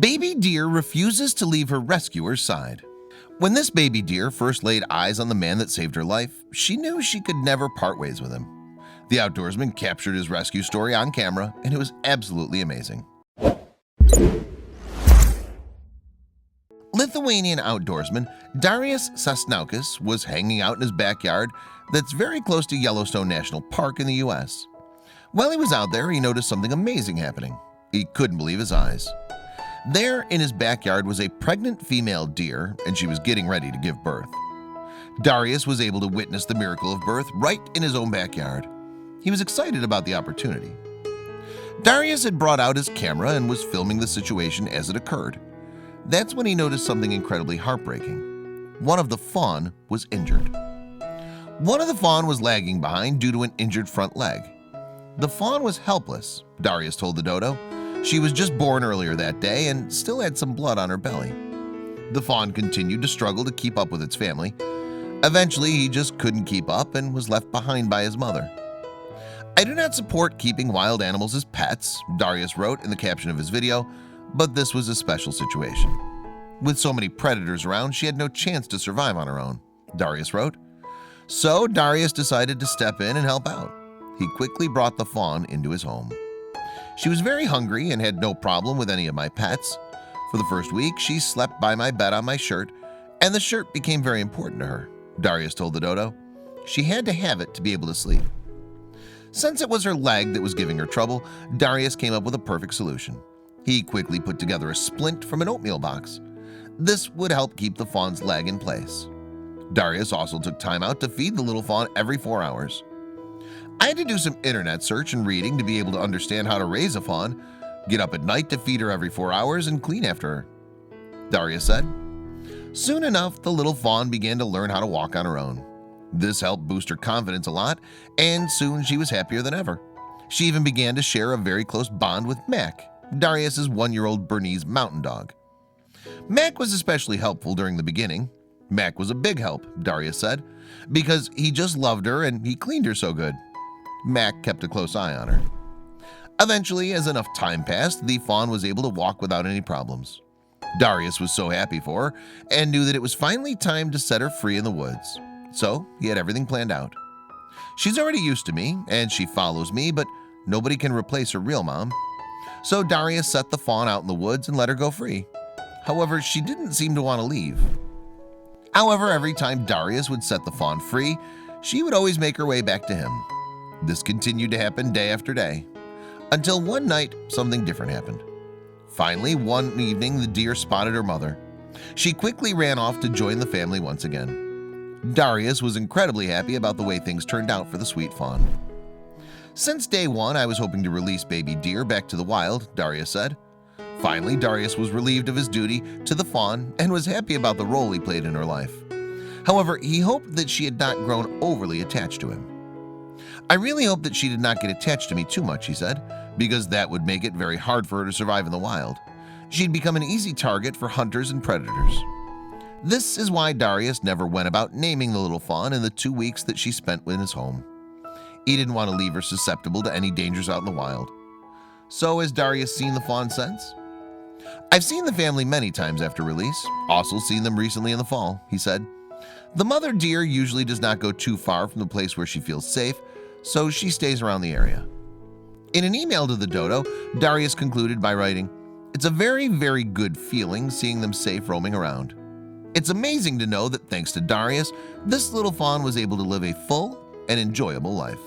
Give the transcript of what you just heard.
Baby deer refuses to leave her rescuer's side. When this baby deer first laid eyes on the man that saved her life, she knew she could never part ways with him. The outdoorsman captured his rescue story on camera, and it was absolutely amazing. Lithuanian outdoorsman Darius Sasnauskas was hanging out in his backyard that's very close to Yellowstone National Park in the US. While he was out there, he noticed something amazing happening. He couldn't believe his eyes. There in his backyard was a pregnant female deer, and she was getting ready to give birth. Darius was able to witness the miracle of birth right in his own backyard. He was excited about the opportunity. Darius had brought out his camera and was filming the situation as it occurred. That's when he noticed something incredibly heartbreaking. One of the fawn was injured. One of the fawn was lagging behind due to an injured front leg. The fawn was helpless, Darius told the dodo. She was just born earlier that day and still had some blood on her belly. The fawn continued to struggle to keep up with its family. Eventually, he just couldn't keep up and was left behind by his mother. "I do not support keeping wild animals as pets," Darius wrote in the caption of his video, but this was a special situation. "With so many predators around, she had no chance to survive on her own," Darius wrote. So Darius decided to step in and help out. He quickly brought the fawn into his home. "She was very hungry and had no problem with any of my pets. For the first week, she slept by my bed on my shirt, and the shirt became very important to her," Darius told the dodo. "She had to have it to be able to sleep." Since it was her leg that was giving her trouble, Darius came up with a perfect solution. He quickly put together a splint from an oatmeal box. This would help keep the fawn's leg in place. Darius also took time out to feed the little fawn every 4 hours. "I had to do some internet search and reading to be able to understand how to raise a fawn, get up at night to feed her every 4 hours and clean after her," Darius said. Soon enough, the little fawn began to learn how to walk on her own. This helped boost her confidence a lot, and soon she was happier than ever. She even began to share a very close bond with Mac, Darius's 1-year-old Bernese mountain dog. Mac was especially helpful during the beginning. Mac was a big help, Darius said, because he just loved her and he cleaned her so good. Mac kept a close eye on her. Eventually, as enough time passed, the fawn was able to walk without any problems. Darius was so happy for her and knew that it was finally time to set her free in the woods. So he had everything planned out. "She's already used to me and she follows me, but nobody can replace her real mom." So Darius set the fawn out in the woods and let her go free. However, she didn't seem to want to leave. However, every time Darius would set the fawn free, she would always make her way back to him. This continued to happen day after day, until one night something different happened. Finally, one evening, the deer spotted her mother. She quickly ran off to join the family once again. Darius was incredibly happy about the way things turned out for the sweet fawn. "Since day one, I was hoping to release baby deer back to the wild," Darius said. Finally, Darius was relieved of his duty to the fawn and was happy about the role he played in her life. However, he hoped that she had not grown overly attached to him. "I really hope that she did not get attached to me too much," he said, "because that would make it very hard for her to survive in the wild. She'd become an easy target for hunters and predators." This is why Darius never went about naming the little fawn in the 2 weeks that she spent in his home. He didn't want to leave her susceptible to any dangers out in the wild. So has Darius seen the fawn since? "I've seen the family many times after release, also seen them recently in the fall," he said. "The mother deer usually does not go too far from the place where she feels safe, so she stays around the area." In an email to the dodo, Darius concluded by writing, "It's a very, very good feeling seeing them safe roaming around. It's amazing to know that thanks to Darius, this little fawn was able to live a full and enjoyable life."